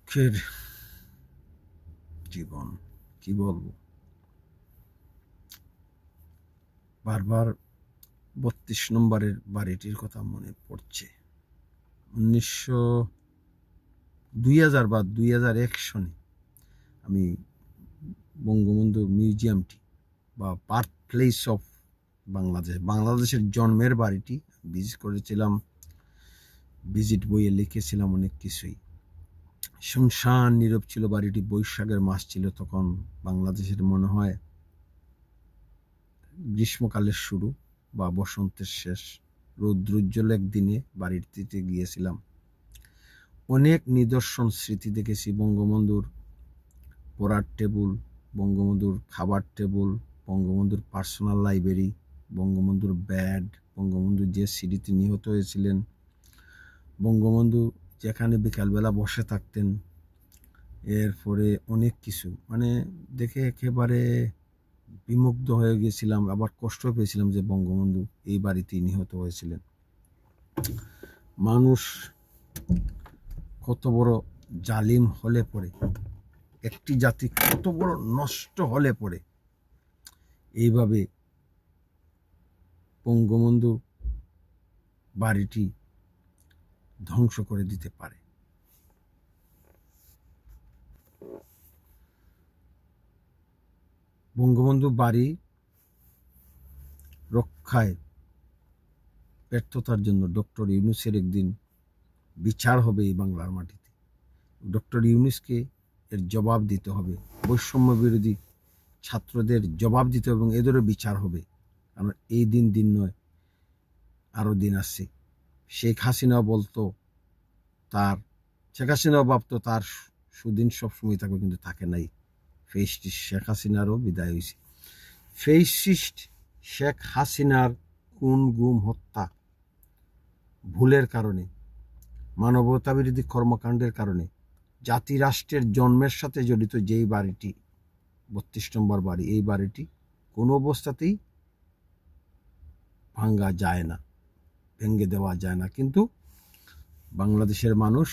দুঃখের জীবন, কি বলবো। বারবার ৩২ নম্বরের বাড়িটির কথা মনে পড়ছে। 2000 বা 2001 সনে আমি বঙ্গবন্ধু মিউজিয়ামটি বা বার্থ প্লেস অফ বাংলাদেশের জন্মের বাড়িটি ভিজিট করেছিলাম। ভিজিট বইয়ে লিখেছিলাম অনেক কিছুই। শুনশান নীরব ছিল বাড়িটি। বৈশাখের মাস ছিল তখন। বাংলাদেশের মনে হয় গ্রীষ্মকালের শুরু বা বসন্তের শেষ। রৌদ্রোজ্জ্বল একদিনে বাড়িটিতে গিয়েছিলাম। অনেক নিদর্শন স্মৃতি দেখেছি। বঙ্গবন্ধুর পড়ার টেবিল, বঙ্গবন্ধুর খাবার টেবিল, বঙ্গবন্ধুর পার্সোনাল লাইব্রেরি, বঙ্গবন্ধুর বেড, বঙ্গবন্ধু যে সিঁড়িতে নিহত হয়েছিলেন, বঙ্গবন্ধু যেখানে বিকালবেলা বসে থাকতেন, এরপরে অনেক কিছু মানে দেখে একেবারে বিমুগ্ধ হয়ে গেছিলাম। আবার কষ্ট পেয়েছিলাম যে বঙ্গবন্ধু এই বাড়িতেই নিহত হয়েছিলেন। মানুষ কত বড় জালিম হলে পরে, একটি জাতি কত বড় নষ্ট হলে পরে এইভাবে বঙ্গবন্ধু বাড়িটি ধ্বংস করে দিতে পারে। বঙ্গবন্ধু বাড়ি রক্ষায় ব্যর্থতার জন্য ডক্টর ইউনূসের একদিন বিচার হবে এই বাংলার মাটিতে। ডক্টর ইউনূসকে এর জবাব দিতে হবে। বৈষম্য বিরোধী ছাত্রদের জবাব দিতে হবে এবং এদেরও বিচার হবে। কারণ এই দিন নয়, আরো দিন আসছে। শেখ হাসিনাও ভাবতো তার সুদিন সবসময় থাকবে, কিন্তু থাকে নাই। ফেসিস্ট শেখ হাসিনারও বিদায় হয়েছে। ফেসিস্ট শেখ হাসিনার খুন, গুম, হত্যা, ভুলের কারণে, মানবতা বিরোধী কর্মকাণ্ডের কারণে জাতি রাষ্ট্রের জন্মের সাথে জড়িত যেই বাড়িটি ৩২ নম্বর বাড়ি, এই বাড়িটি কোনো অবস্থাতেই ভাঙ্গা যায় না, ভেঙে দেওয়া যায় না। কিন্তু বাংলাদেশের মানুষ,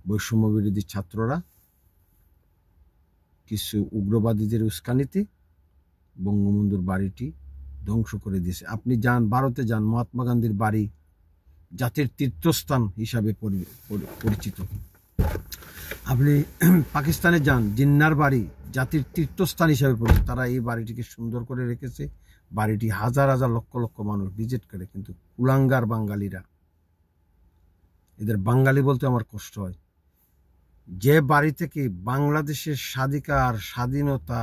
বৈষম্য বিরোধী ছাত্ররা কিছু উগ্রবাদীদের উস্কানিতে বঙ্গবন্ধুর বাড়িটি ধ্বংস করে দিয়েছে। আপনি যান, ভারতে যান, মহাত্মা গান্ধীর বাড়ি জাতির তীর্থস্থান হিসাবে পরিচিত। আপনি পাকিস্তানে যান, জিন্নার বাড়ি জাতির তীর্থস্থান হিসাবে পরিচিত। তারা এই বাড়িটিকে সুন্দর করে রেখেছে। বাড়িটি হাজার হাজার লক্ষ লক্ষ মানুষ ভিজিট করে, কিন্তু কুলাঙ্গার বাঙালিরা, এদের বাঙালি বলতে আমার কষ্ট হয়, যে বাড়ি থেকে বাংলাদেশের স্বাধিকার, স্বাধীনতা,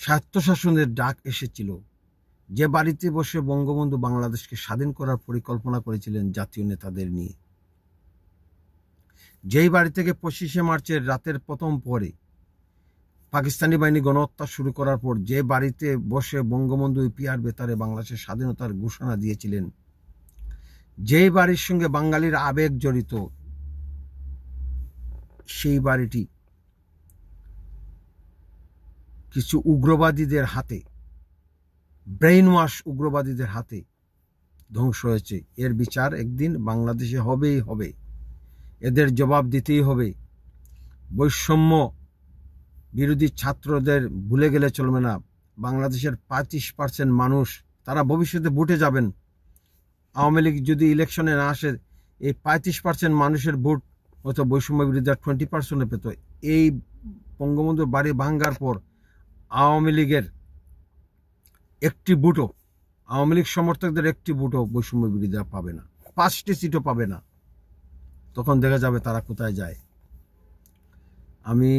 স্বায়ত্তশাসনের ডাক এসেছিল, যে বাড়িতে বসে বঙ্গবন্ধু বাংলাদেশকে স্বাধীন করার পরিকল্পনা করেছিলেন জাতীয় নেতাদের নিয়ে, যেই বাড়ি থেকে 25শে মার্চের রাতের প্রথম পরে পাকিস্তানি বাহিনী গণহত্যা শুরু করার পর যে বাড়িতে বসে বঙ্গবন্ধু পিয়ার বেতারে বাংলাদেশের স্বাধীনতার ঘোষণা দিয়েছিলেন, যেই বাড়ির সঙ্গে বাঙালির আবেগ জড়িত, সেই বাড়িটি কিছু উগ্রবাদীদের হাতে, ব্রেইন ওয়াশ উগ্রবাদীদের হাতে ধ্বংস হয়েছে। এর বিচার একদিন বাংলাদেশে হবেই হবে। এদের জবাব দিতেই হবে। বৈষম্য বিরোধী ছাত্রদের ভুলে গেলে চলবে না। বাংলাদেশের 35% মানুষ, তারা ভবিষ্যতে ভোটে যাবেন। আওয়ামী লীগ যদি ইলেকশনে না আসে, এই 35% মানুষের ভোট হয়তো বৈষম্য বিরোধীরা 20% পেত। এই বঙ্গবন্ধু বাড়ি ভাঙ্গার পর আওয়ামী লীগের একটি ভোটও, আওয়ামী লীগ সমর্থকদের একটি ভোটও বৈষম্য বিরোধীরা পাবে না, 5টি সিটও পাবে না। তখন দেখা যাবে তারা কোথায় যায়। আমি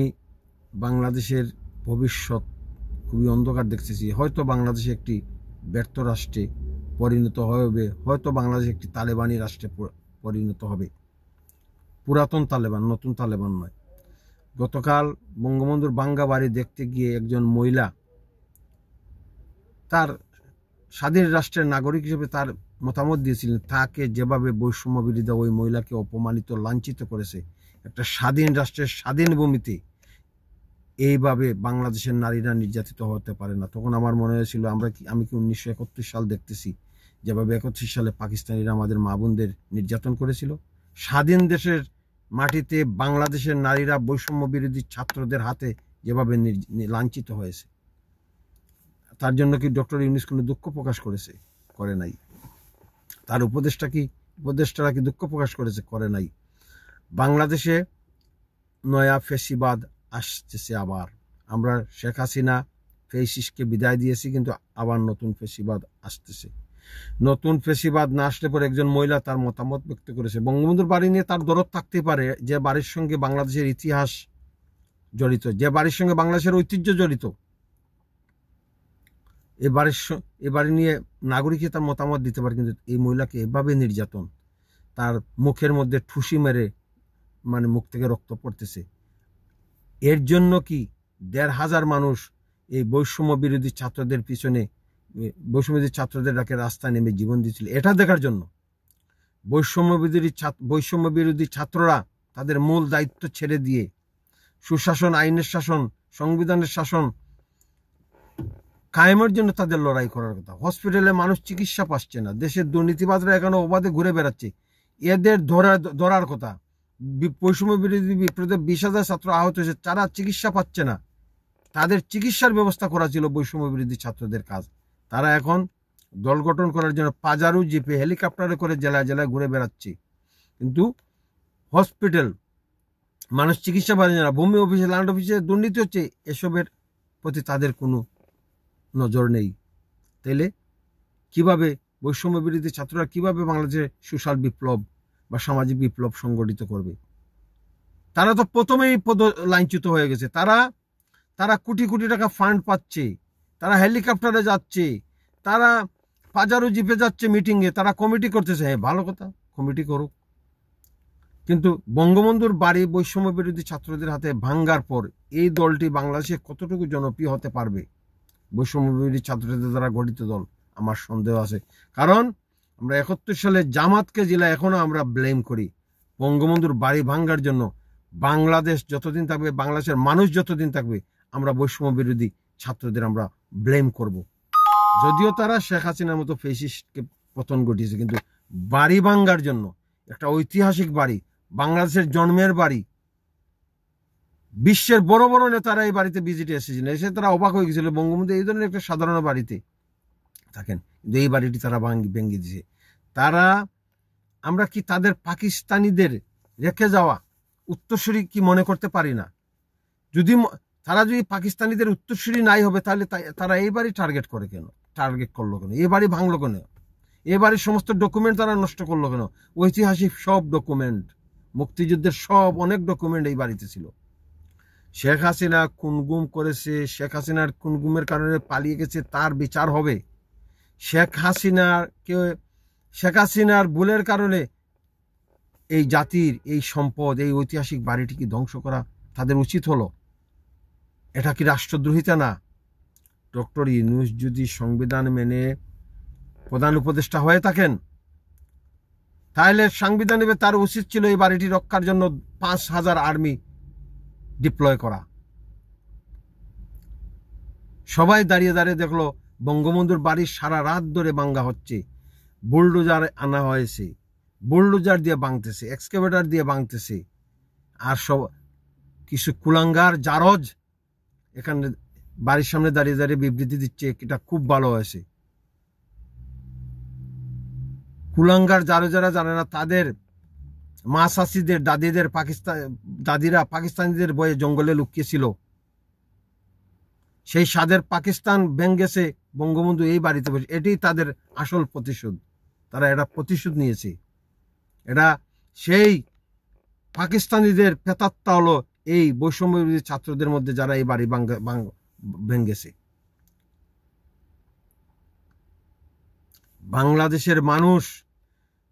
বাংলাদেশের ভবিষ্যৎ খুবই অন্ধকার দেখতেছি। হয়তো বাংলাদেশ একটি ব্যর্থ রাষ্ট্রে পরিণত হবে, হয়তো বাংলাদেশ একটি তালেবানি রাষ্ট্রে পরিণত হবে। পুরাতন তালেবান, নতুন তালেবান নয়। গতকাল বঙ্গবন্ধুর ভাঙ্গা বাড়ি দেখতে গিয়ে একজন মহিলা তার স্বাধীন রাষ্ট্রের নাগরিক হিসেবে তার মতামত দিয়েছিলেন। তাকে যেভাবে বৈষম্য বিরোধীরা ওই মহিলাকে অপমানিত, লাঞ্ছিত করেছে, একটা স্বাধীন রাষ্ট্রের স্বাধীন ভূমিতে এইভাবে বাংলাদেশের নারীরা নির্যাতিত হতে পারে না। তখন আমার মনে হয়েছিল আমি কি 1931 সাল দেখতেছি, যেভাবে 31 সালে পাকিস্তানিরা আমাদের মা বোনদের নির্যাতন করেছিল। স্বাধীন দেশের মাটিতে বাংলাদেশের নারীরা বৈষম্য বিরোধী ছাত্রদের হাতে যেভাবে লাঞ্ছিত হয়েছে, তার জন্য কি ডক্টর ইউনূস কোনো দুঃখ প্রকাশ করেছে? করে নাই। তার উপদেষ্টারা কি দুঃখ প্রকাশ করেছে? করে নাই। বাংলাদেশে নয়া ফেসিবাদ আসতেছে আবার। আমরা শেখ হাসিনা ফেসিসকে বিদায় দিয়েছি, কিন্তু আবার নতুন ফেসিবাদ আসতেছে। নতুন ফেসিবাদ না আসলে পরে একজন মহিলা তার মতামত ব্যক্ত করেছে, বঙ্গবন্ধুর বাড়ি নিয়ে তার দরদ থাকতেই পারে, যে বাড়ির সঙ্গে বাংলাদেশের ইতিহাস জড়িত, যে বাড়ির সঙ্গে বাংলাদেশের ঐতিহ্য জড়িত, এ বাড়ি নিয়ে নাগরিকে তার মতামত দিতে পারে। কিন্তু এই মহিলাকে এভাবে নির্যাতন, তার মুখের মধ্যে ঠুসি মেরে মানে মুখ থেকে রক্ত পড়তেছে, এর জন্য কি ১৫০০ মানুষ এই বৈষম্য বিরোধী ছাত্রদের পিছনে, বৈষম্য বিরোধী ছাত্রদের ডাকে রাস্তায় নেমে জীবন দিয়েছিল এটা দেখার জন্য। বৈষম্য বিরোধী ছাত্ররা তাদের মূল দায়িত্ব ছেড়ে দিয়ে সুশাসন, আইনের শাসন, সংবিধানের শাসন কায়েমের জন্য তাদের লড়াই করার কথা। হসপিটালে মানুষ চিকিৎসা পাচ্ছে না, দেশের দুর্নীতিবাজরা এখনো অবাধে ঘুরে বেড়াচ্ছে, এদের ধরার কথা। বৈষম্য বিরোধী বিপ্লবে ২০,০০০ ছাত্র আহত হয়েছে, তারা চিকিৎসা পাচ্ছে না, তাদের চিকিৎসার ব্যবস্থা করা ছিল বৈষম্য বিরোধী ছাত্রদের কাজ। তারা এখন দল গঠন করার জন্য পাজারু জিপে হেলিকপ্টারে করে জেলায় জেলায় ঘুরে বেড়াচ্ছে, কিন্তু হসপিটাল মানুষ চিকিৎসা পাচ্ছে না, ভূমি অফিসে, ল্যান্ড অফিসে দুর্নীতি হচ্ছে, এসবের প্রতি তাদের কোনো নজর নেই। তাইলে কিভাবে বৈষম্য বিরোধী ছাত্ররা কিভাবে বাংলাদেশে সোশ্যাল বিপ্লব বা সামাজিক বিপ্লব সংগঠিত করবে? তারা তো প্রথমেই লাইনচ্যুত হয়ে গেছে। তারা কোটি কোটি টাকা ফান্ড পাচ্ছে, তারা হেলিকপ্টারে যাচ্ছে, তারা পাজারো জিপে যাচ্ছে মিটিংয়ে, তারা কমিটি করতেছে। হ্যাঁ, ভালো কথা, কমিটি করুক, কিন্তু বঙ্গবন্ধুর বাড়ি বৈষম্য বিরোধী ছাত্রদের হাতে ভাঙ্গার পর এই দলটি বাংলাদেশে কতটুকু জনপ্রিয় হতে পারবে? বৈষম্য বিরোধী ছাত্রদের দ্বারা গঠিত দল, আমার সন্দেহ আছে। কারণ আমরা ৭১ সালে জামাতকে জেলা এখনো আমরা ব্লেম করি বঙ্গবন্ধুর বাড়ি ভাঙ্গার জন্য। বাংলাদেশ যতদিন থাকবে, বাংলাদেশের মানুষ যতদিন থাকবে, আমরা বৈষম্য বিরোধী ছাত্রদের আমরা ব্লেম করব। যদিও তারা শেখ হাসিনার মতো ফেসিস্টকে পতন ঘটিয়েছে, কিন্তু বাড়ি ভাঙ্গার জন্য, একটা ঐতিহাসিক বাড়ি, বাংলাদেশের জন্মের বাড়ি, বিশ্বের বড় বড় নেতারা এই বাড়িতে ভিজিটে এসেছিলেন, এসে তারা অবাক হয়ে গেছিল বঙ্গবন্ধু এই ধরনের একটা সাধারণ বাড়িতে থাকেন, কিন্তু এই বাড়িটি তারা ভেঙে দিয়েছে। আমরা কি তাদের পাকিস্তানিদের রেখে যাওয়া উত্তরসূরি কি মনে করতে পারি না? তারা যদি পাকিস্তানিদের উত্তরসূরি নাই হবে, তাহলে তারা এই বাড়ি টার্গেট করলো কেন? এই বাড়ি ভাঙলো কেন? এই বাড়ির সমস্ত ডকুমেন্ট তারা নষ্ট করলো কেন? ঐতিহাসিক সব ডকুমেন্ট, মুক্তিযুদ্ধের সব অনেক ডকুমেন্ট এই বাড়িতে ছিল। শেখ হাসিনা খুনগুম করেছে, শেখ হাসিনার খুনগুমের কারণে পালিয়ে গেছে, তার বিচার হবে। শেখ হাসিনার ভুলের কারণে এই জাতির এই সম্পদ, এই ঐতিহাসিক বাড়িটিকে ধ্বংস করা তাদের উচিত হলো। এটা কি রাষ্ট্রদ্রোহিতা না? ডক্টর ইউনূস যদি সংবিধান মেনে প্রধান উপদেষ্টা হয়ে থাকেন, তাহলে সংবিধানে তার উচিত ছিল এই বাড়িটি রক্ষার জন্য ৫,০০০ আর্মি ডিপ্লয় করা। সবাই দাঁড়িয়ে দাঁড়িয়ে দেখলো বঙ্গবন্ধুর বাড়ি সারা রাত ধরে ভাঙ্গা হচ্ছে, বুলডোজার আনা হয়েছে, বুলডোজার দিয়ে ভাঙতেছে, এক্সকাভেটর দিয়ে ভাঙতেছে, আর সব কিছু কুলাঙ্গার জারজ এখানে বাড়ির সামনে দাঁড়িয়ে দাঁড়িয়ে বিবৃতি দিচ্ছে এটা খুব ভালো হয়েছে। কুলাঙ্গার যারা জানে না, তাদের মা চাচিদের, দাদিরা পাকিস্তানিদের বয়ে জঙ্গলে লুকিয়েছিল, সেই স্বাদের পাকিস্তান ভেঙ্গেছে বঙ্গবন্ধু এই বাড়িতে বসে। এটাই তাদের আসল প্রতিশোধ। তারা এটা প্রতিশোধ নিয়েছে। এটা সেই পাকিস্তানিদের প্রেতাত্মা হলো এই বৈষম্য বিরোধী ছাত্রদের মধ্যে, যারা এই বাড়ি ভেঙ্গেছে। বাংলাদেশের মানুষ,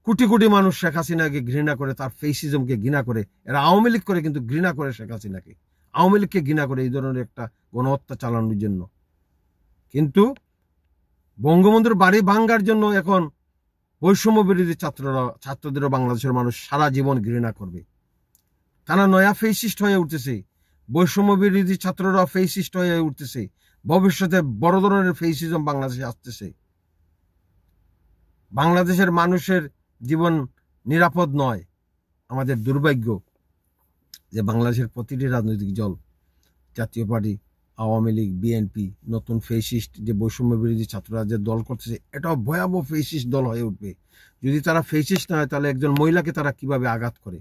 কোটি কোটি মানুষ শেখ হাসিনাকে ঘৃণা করে, তার ফেসিজমকে ঘৃণা করে। এরা আওয়ামী লীগ করে, কিন্তু ঘৃণা করে শেখ হাসিনাকে, আওয়ামী লীগকে ঘৃণা করে এই ধরনের একটা গণহত্যা চালানোর জন্য। কিন্তু বঙ্গবন্ধুর বাড়ি ভাঙ্গার জন্য এখন বৈষম্য বিরোধী ছাত্রদেরও বাংলাদেশের মানুষ সারা জীবন ঘৃণা করবে। তারা নয়া ফেসিস্ট হয়ে উঠতেছে, বৈষম্য বিরোধী ছাত্ররা ফেসিস্ট হয়ে উঠতেছে। ভবিষ্যতে বড় ধরনের ফেসিজম বাংলাদেশে আসতেছে। বাংলাদেশের মানুষের জীবন নিরাপদ নয়, আমাদের দুর্ভাগ্য। যে বাংলাদেশের প্রতিটি রাজনৈতিক দল, জাতীয় পার্টি, আওয়ামী লীগ, বিএনপি, নতুন ফেসিস্ট যে বৈষম্য বিরোধী ছাত্ররা যে দল করতেছে, এটাও ভয়াবহ ফেসিস্ট দল হয়ে উঠবে। যদি তারা ফেসিস্ট না হয়, তাহলে একজন মহিলাকে তারা কিভাবে আঘাত করে,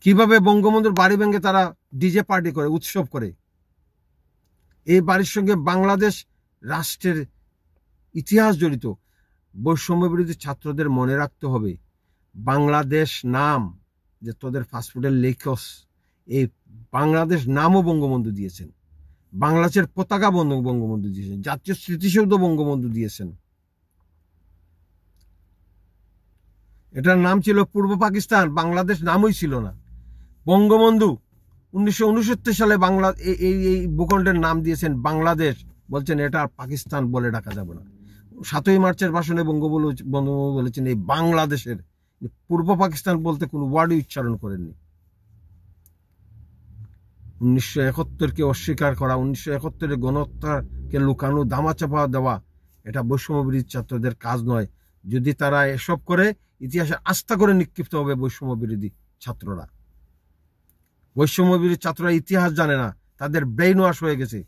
কিভাবে বঙ্গবন্ধুর বাড়ি ভেঙে তারা ডিজে পার্টি করে, উৎসব করে। এই বাড়ির সঙ্গে বাংলাদেশ রাষ্ট্রের ইতিহাস জড়িত। বৈষম্য বিরোধী ছাত্রদের মনে রাখতে হবে, বাংলাদেশ নাম যে তোদের ফাস্টফুডের লেখস, এই বাংলাদেশ নামও বঙ্গবন্ধু দিয়েছেন, বাংলাদেশের পতাকা বঙ্গবন্ধু দিয়েছেন, জাতীয় স্মৃতিসৌধ বঙ্গবন্ধু দিয়েছেন। এটার নাম ছিল পূর্ব পাকিস্তান, বাংলাদেশ নামই ছিল না। বঙ্গবন্ধু 1969 সালে এই ভূখণ্ডের নাম দিয়েছেন বাংলাদেশ, বলছেন এটা পাকিস্তান বলে ডাকা যাবে না। 7ই মার্চের ভাষণে বঙ্গবন্ধু বলেছেন এই বাংলাদেশের, পূর্ব পাকিস্তান বলতে কোনো ওয়ার্ডই উচ্চারণ করেননি। 1971-কে অস্বীকার করা, 1971-এর গণহত্যাকে লুকানো, দামাচাপা দেওয়া, এটা বৈষম্য বিরোধী ছাত্রদের কাজ নয়। যদি তারা এসব করে, ইতিহাসে আস্থা করে নিক্ষিপ্ত হবে বৈষম্য বিরোধী ছাত্ররা। বৈষম্য বিরোধী ছাত্ররা ইতিহাস জানে না, তাদের ব্রেইন ওয়াশ হয়ে গেছে,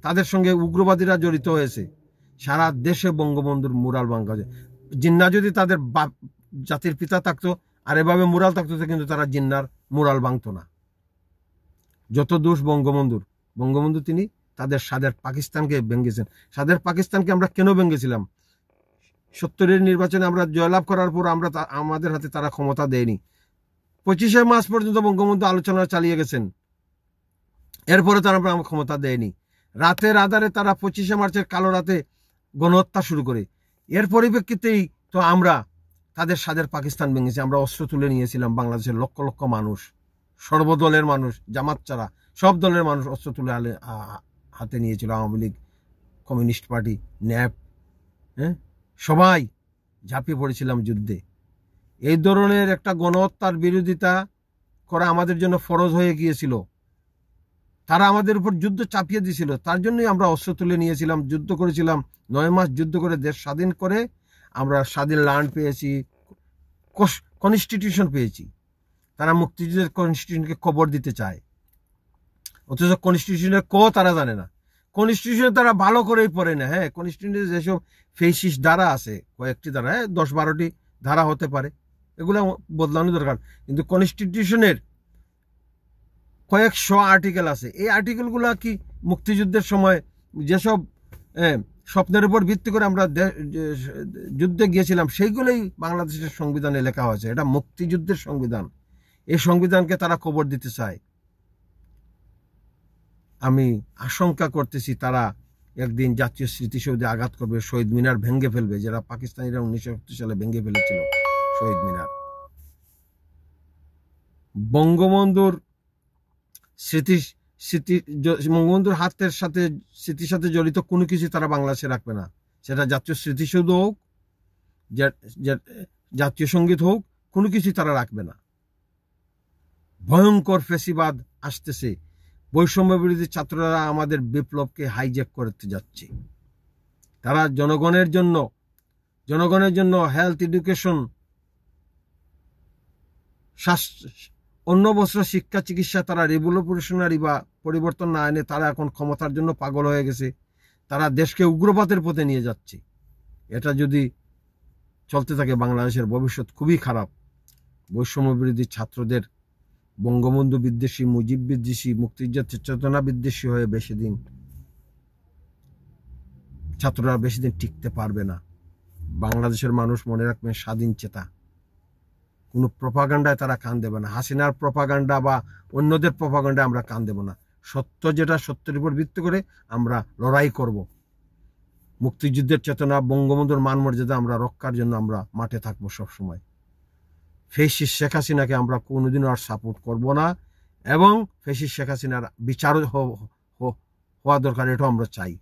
তাদের সঙ্গে উগ্রবাদীরা জড়িত হয়েছে। সারা দেশে বঙ্গবন্ধুর মুরাল ভাঙা হয়েছে। জিন্না যদি তাদের জাতির পিতা থাকতো আর এভাবে মুরাল থাকতো, কিন্তু তারা জিন্নার মুরাল ভাঙতো না। যত দোষ বঙ্গবন্ধু তিনি তাদের স্বাদের পাকিস্তানকে ভেঙেছেন। স্বাদের পাকিস্তানকে আমরা কেন ভেঙেছিলাম? 70-এর নির্বাচনে আমরা জয়লাভ করার পর আমাদের হাতে তারা ক্ষমতা দেয়নি। 25শে মার্চ পর্যন্ত বঙ্গবন্ধু আলোচনা চালিয়ে গেছেন, এরপরে তারা ক্ষমতা দেয়নি। রাতের আধারে তারা 25শে মার্চের কালো রাতে গণহত্যা শুরু করে। এর পরিপ্রেক্ষিতেই তো আমরা তাদের স্বাদের পাকিস্তান ভেঙেছি। আমরা অস্ত্র তুলে নিয়েছিলাম, বাংলাদেশের লক্ষ লক্ষ মানুষ, সর্বদলের মানুষ, জামাত ছাড়া সব দলের মানুষ অস্ত্র তুলে হাতে নিয়েছিল। Awami League, communist party, nap, সবাই ঝাঁপিয়ে পড়েছিলাম যুদ্ধে। এই ধরনের একটা গণহত্যার বিরোধিতা করা আমাদের জন্য ফরজ হয়ে গিয়েছিল। তারা আমাদের উপর যুদ্ধ চাপিয়ে দিয়েছিল, তার জন্যই আমরা অস্ত্র তুলে নিয়েছিলাম, যুদ্ধ করেছিলাম। 9 মাস যুদ্ধ করে দেশ স্বাধীন করে আমরা স্বাধীন ল্যান্ড পেয়েছি, কনস্টিটিউশন পেয়েছি। তারা মুক্তিযুদ্ধের কনস্টিটিউশনকে কবর দিতে চায়, অথচ কনস্টিটিউশনের তারা জানে না। কনস্টিটিউশনে তারা ভালো করেই পড়ে না। কনস্টিটিউশনে যেসব ফেসিস ধারা আছে, কয়েকটি ধারা, 10-12টি ধারা হতে পারে, এগুলো বদলানো দরকার। কিন্তু কনস্টিটিউশনের কয়েকশো আর্টিকেল আছে। এই আর্টিকেলগুলো কি মুক্তিযুদ্ধের সময় যেসব স্বপ্নের উপর ভিত্তি করে আমরা যুদ্ধে গিয়েছিলাম, সেইগুলোই বাংলাদেশের সংবিধানে লেখা হয়েছে। এটা মুক্তিযুদ্ধের সংবিধান। এই সংবিধানকে তারা কবর দিতে চায়। আমি আশঙ্কা করতেছি তারা একদিন জাতীয় স্মৃতিসৌধে আঘাত করবে, শহীদ মিনার ভেঙে ফেলবে, যারা পাকিস্তানিরা 1971 সালে ভেঙে ফেলেছিল শহীদ মিনার। বঙ্গবন্ধুর বঙ্গবন্ধুর হাতের সাথে, স্মৃতির সাথে জড়িত কোনো কিছু তারা বাংলাদেশে রাখবে না। সেটা জাতীয় স্মৃতিসৌধ হোক, জাতীয় সঙ্গীত হোক, কোনো কিছু তারা রাখবে না। ভয়ঙ্কর ফ্যাসিবাদ আসতেছে। বৈষম্য বিরোধী ছাত্ররা আমাদের বিপ্লবকে হাইজ্যাক করতে যাচ্ছে। তারা জনগণের জন্য হেলথ, এডুকেশন, অন্য বস্ত্র, শিক্ষা, চিকিৎসা, তারা রেভলিউশনারি বা পরিবর্তন না এনে তারা এখন ক্ষমতার জন্য পাগল হয়ে গেছে। তারা দেশকে উগ্রবাদের পথে নিয়ে যাচ্ছে। এটা যদি চলতে থাকে, বাংলাদেশের ভবিষ্যৎ খুবই খারাপ। বৈষম্য বিরোধী ছাত্রদের বঙ্গবন্ধু বিদ্বেষী, মুজিব বিদ্বেষী, মুক্তিযুদ্ধের চেতনা বিদ্বেষী হয়ে ছাত্ররা বেশি দিন টিকতে পারবে না। বাংলাদেশের মানুষ মনে রাখবেন, স্বাধীন চেতা, কোনো প্রপাগান্ডায় তারা কান দেবে না। হাসিনার প্রপাগান্ডা বা অন্যদের প্রপাগান্ডায় আমরা কান দেব না। সত্য যেটা, সত্যের উপর ভিত্তি করে আমরা লড়াই করব। মুক্তিযুদ্ধের চেতনা, বঙ্গবন্ধুর মান মর্যাদা আমরা রক্ষার জন্য আমরা মাঠে থাকবো সবসময়। ফ্যাসিস্ট শেখ হাসিনাকে আমরা কোনোদিনও আর সাপোর্ট করব না, এবং ফ্যাসিস্ট শেখ হাসিনার বিচার হওয়া দরকার, এটাও আমরা চাই।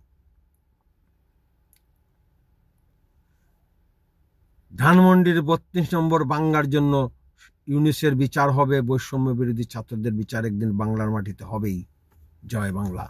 ধানমন্ডির 32 নম্বর বাংলার জন্য ইউনিসের বিচার হবে, বৈষম্য বিরোধী ছাত্রদের বিচার একদিন বাংলার মাটিতে হবেই। জয় বাংলা।